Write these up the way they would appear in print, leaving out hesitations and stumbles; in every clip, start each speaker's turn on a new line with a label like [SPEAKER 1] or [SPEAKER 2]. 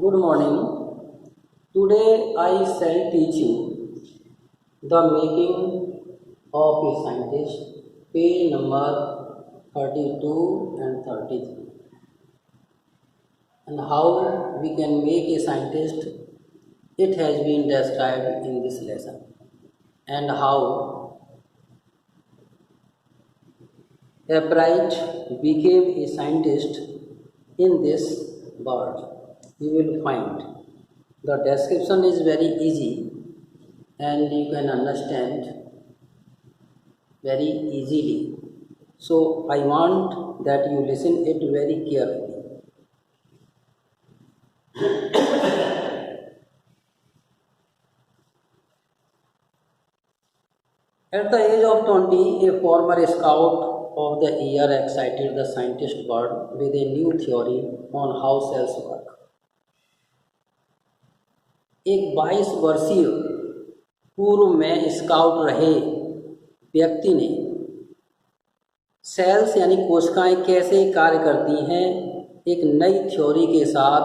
[SPEAKER 1] Good morning. Today I shall teach you the making of a scientist, page number 32 and 33, and how we can make a scientist. It has been described in this lesson, and how Albright became a scientist in this world. You will find the description is very easy and you can understand very easily. So I want that you listen it very carefully. At the age of 20, a former scout of the year excited the scientist world with a new theory on how cells work. एक 22 वर्षीय पूर्व में scout रहे व्यक्ति ने sales यानी कोशिकाएं कैसे कार्य करती हैं एक नई थ्योरी के साथ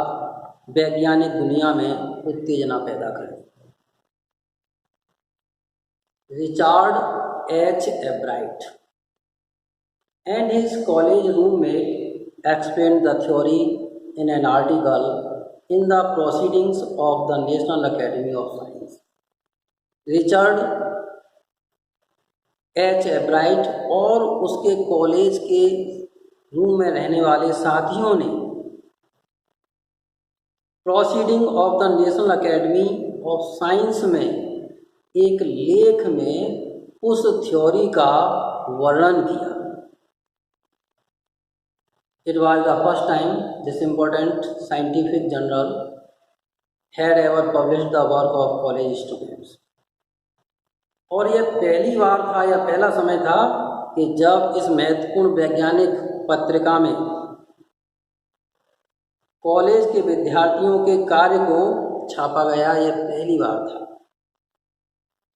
[SPEAKER 1] वैज्ञानिक दुनिया में उत्तेजना पैदा करी। Richard H एब्राइट and his college roommate explained the theory in an article in the Proceedings of the National Academy of Science. Richard H एब्राइट और उसके कॉलेज के रूम में रहने वाले साथियों ने proceeding of the national academy of science में एक लेख में उस थ्योरी का वर्णन किया। It was the first time this important scientific journal had ever published the work of college students. और यह पहली बार था या पहला समय था कि जब इस महत्वपूर्ण वैज्ञानिक पत्रिका में कॉलेज के विद्यार्थियों के कार्य को छापा गया। यह पहली बार था।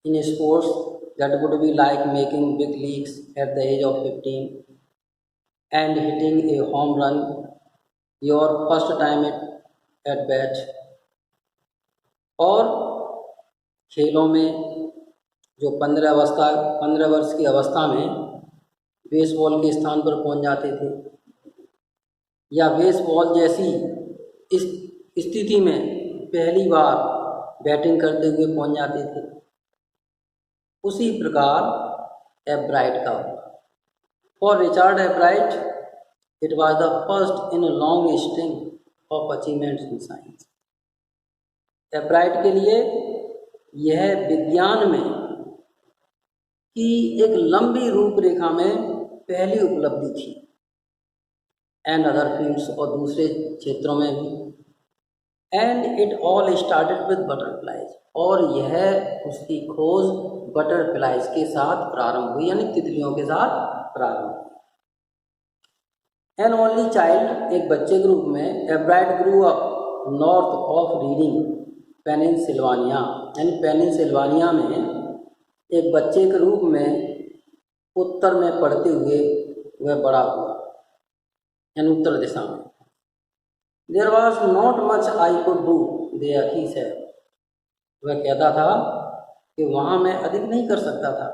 [SPEAKER 1] In sports that would be like making big leagues at the age of 15 and hitting a home run your first time at bat, और खेलों में जो 15 वर्ष की अवस्था में बेसबॉल के स्थान पर पहुंच जाते थे या बेसबॉल जैसी इस स्थिति में पहली बार बैटिंग करते हुए पहुंच जाते थे, उसी प्रकार एब्राइट का हुआ। For Richard Albright, it was the first in a long string of achievements in science. Albright के लिए यह विज्ञान में की एक लंबी रूपरेखा में पहली उपलब्धि थी। And other fields और दूसरे क्षेत्रों में भी। And it all started with butterflies. और यह उसकी खोज बटरफ्लाइज के साथ प्रारंभ हुई, यानी तितलियों के साथ प्रारंभ। एन ओनली चाइल्ड, एक बच्चे के रूप में, Ebright grew up north of Reading Pennsylvania, यानी पेनिनसिल्वानिया में एक बच्चे के रूप में उत्तर में पढ़ते हुए वह बड़ा हुआ, यानी उत्तर दिशा में। There was not much I could do there, he said, वह कहता था कि वहाँ मैं अधिक नहीं कर सकता था।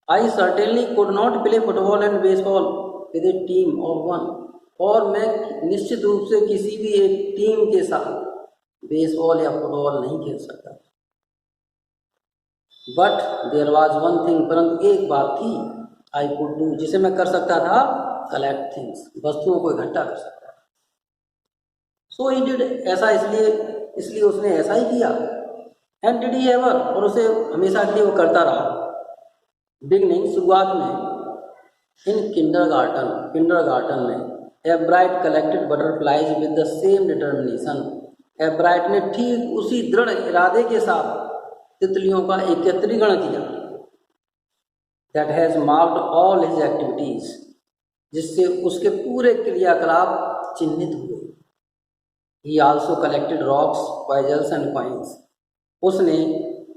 [SPEAKER 1] I certainly could not play football and baseball with a team of one, और मैं निश्चित रूप से किसी भी एक टीम के साथ बेसबॉल या फुटबॉल नहीं खेल सकता। But there was one thing, परंतु एक बात थी, आई कुड डू, जिसे मैं कर सकता था, कलेक्ट थिंग्स, वस्तुओं को इकट्ठा कर सकता था। सो ही डिड, ऐसा इसलिए उसने ऐसा ही किया। एंड डिड ही एवर, और उसे हमेशा के लिए वो करता रहा। बिगनिंग, शुरुआत में, इन किंडरगार्टन में एब्राइट collected butterflies with the same determination, एब्राइट ने ठीक उसी दृढ़ इरादे के साथ तितलियों का एकत्रीकरण किया। That has marked all his activities, जिससे उसके पूरे क्रियाकलाप चिन्हित हुए। He also collected rocks, fossils and coins, उसने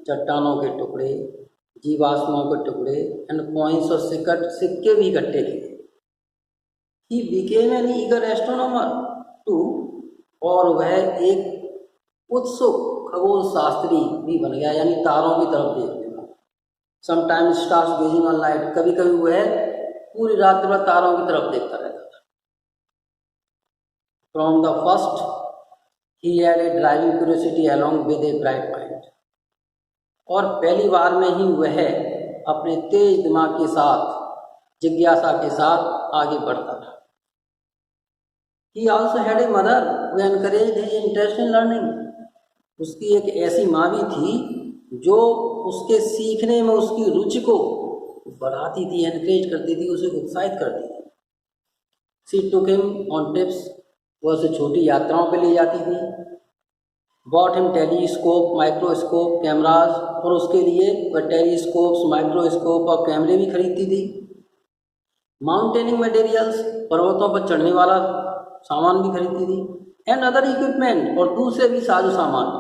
[SPEAKER 1] चट्टानों के टुकड़े, जीवाश्मों के टुकड़े एंड कॉइन्स और सिक्के भी इकट्ठे किए। He became an eager astronomer too, और वह एक उत्सुक खगोल शास्त्री भी बन गया, यानी तारों की तरफ देखने वाला। Sometimes stars gazing on light, कभी कभी वह पूरी रात भर तारों की तरफ देखता रहता था। From the first he had a driving curiosity along with a bright mind, और पहली बार में ही वह अपने तेज दिमाग के साथ, जिज्ञासा के साथ आगे बढ़ता था। He also had a mother who encouraged his interest in learning. उसकी एक ऐसी माँ भी थी जो उसके सीखने में उसकी रुचि को बढ़ाती थी, एनकरेज करती थी, उसे उत्साहित करती थी। She took him on trips, वह उसे छोटी यात्राओं पे ले जाती थी। Bought him telescope, microscope, cameras, और उसके लिए वह टेलीस्कोप्स, माइक्रोस्कोप और कैमरे भी खरीदती थी। माउंटेनिंग मटेरियल्स, पर्वतों पर चढ़ने वाला सामान भी खरीदती थी। एंड अदर इक्विपमेंट, और दूसरे भी साजो सामान।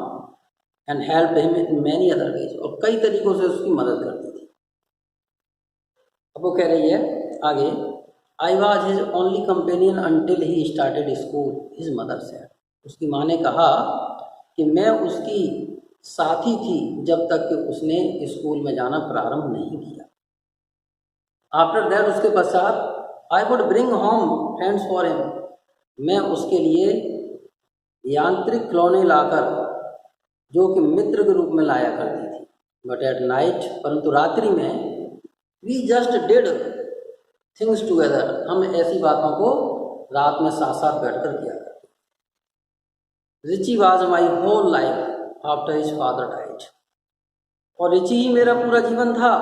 [SPEAKER 1] And help him in many other ways, और कई तरीकों से उसकी मदद करती थी। अब वो कह रही है आगे, I was his only companion until he started school, his mother said. उसकी माँ ने कहा कि मैं उसकी साथी थी जब तक कि उसने स्कूल में जाना प्रारंभ नहीं किया। आफ्टर दैट, उसके पश्चात, I would bring home friends for him, मैं उसके लिए यांत्रिक खिलौने लाकर, जो कि मित्र के रूप में लाया करती थी। बट एट नाइट, परंतु रात्रि में, we just did things together, हम ऐसी बातों को रात में साथ साथ बैठकर किया करते। Richie was my whole life after his father died, और रिची ही मेरा पूरा जीवन था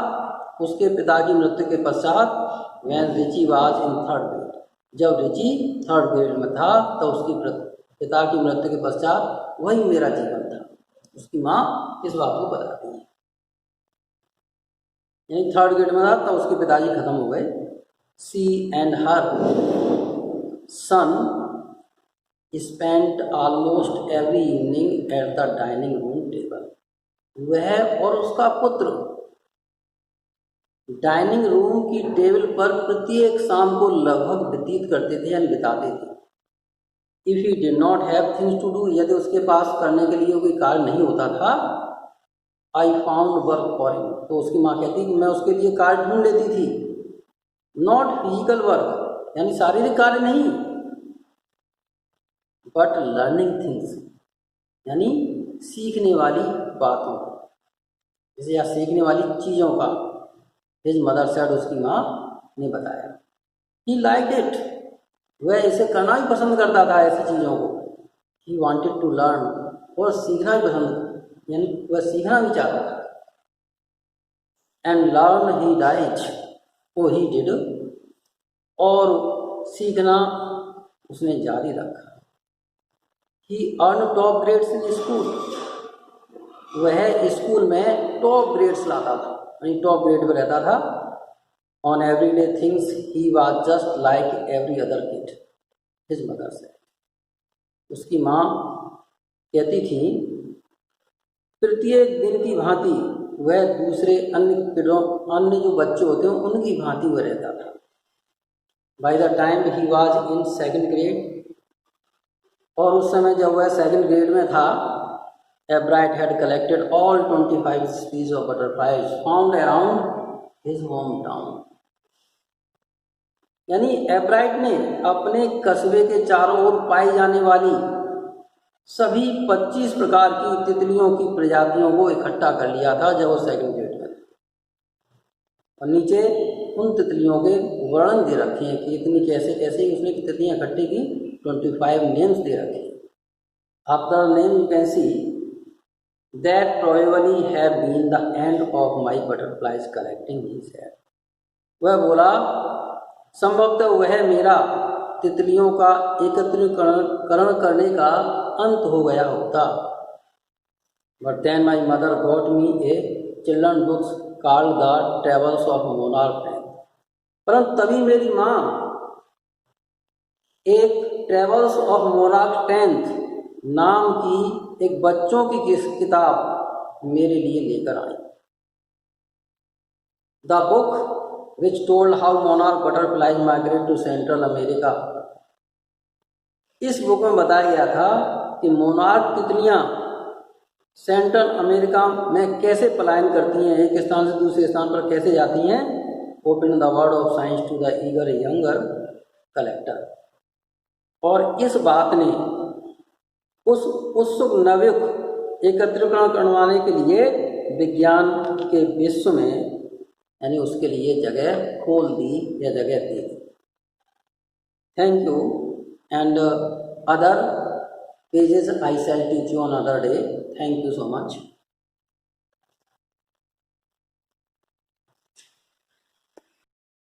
[SPEAKER 1] उसके पिता की मृत्यु के पश्चात। When Richie was in third grade, जब रिची थर्ड ग्रेड में था तो उसकी पिता की मृत्यु के पश्चात वही मेरा जीवन था। उसकी माँ इस बात को बताती है, यानी थर्ड ग्रेड में था तो उसके पिताजी खत्म हो गए। She and her son spent almost every evening at the dining room table, वह और उसका पुत्र डाइनिंग रूम की टेबल पर प्रत्येक शाम को लगभग व्यतीत करते थे, यानी बिताते थे। If he did not have things to do, यदि उसके पास करने के लिए कोई कार्य नहीं होता था, I found work for him, तो उसकी माँ कहती कि मैं उसके लिए कार्य ढूंढ लेती थी। नॉट फिजिकल वर्क, यानी शारीरिक कार्य नहीं, बट लर्निंग थिंग्स, यानी सीखने वाली बातों का, जैसे या सीखने वाली चीज़ों का। हिज मदर सेड, उसकी माँ ने बताया। ही लाइक्ड इट, वह इसे करना ही पसंद करता था, ऐसी चीज़ों को। ही वांटेड टू लर्न, और सीखना ही पसंद, यानी वह सीखना भी चाहता था। एंड लर्न ही डाइज, वो ही डिड, और सीखना उसने जारी रखा। He earn top grades in school, वह स्कूल में टॉप ग्रेड्स लाता था, यानी टॉप ग्रेड पर रहता था। On everyday things he was just like every other kid, his mother say. उसकी माँ कहती थी प्रत्येक दिन की भांति वह दूसरे अन्य जो बच्चे होते हैं उनकी भांति वह रहता था। By the time he was in second grade, और उस समय जब वह सेकंड ग्रेड में था, एब्राइट had collected all 25 species of butterflies found around his home town, यानी एब्राइट ने अपने कस्बे के चारों ओर पाई जाने वाली सभी 25 प्रकार की तितलियों की प्रजातियों को इकट्ठा कर लिया था जब वो सेकंड ग्रेड में था। और नीचे उन तितलियों के वर्णन दे रखे हैं कि इतनी कैसे कैसे उसने तितलियाँ इकट्ठी की, 25 नेम्स दे रखे हैं। After name you can see that probably have been the end of my butterflies collecting, he said. वह बोला संभवतः वह मेरा तितलियों का एकत्रीकरण करने का अंत हो गया होता। But then my mother got me a children books called the travels of monarch tenth, परंतु तभी मेरी माँ एक ट्रेवल्स ऑफ मोनार्क टेंथ नाम की एक बच्चों की किताब मेरे लिए लेकर आई। The book which told how monarch butterflies migrate to Central America इस बुक में बताया गया था कि मोनार्क तितलियां सेंट्रल अमेरिका में कैसे पलायन करती हैं, एक स्थान से दूसरे स्थान पर कैसे जाती हैं, open the world of science to the eager younger collector. और इस बात ने उस उत्सुक नवयुग एकत्रीकरण करवाने के लिए विज्ञान के विश्व में यानी उसके लिए जगह खोल दी या जगह दे दी। Thank you and other pages I shall teach you on other day. Thank you so much.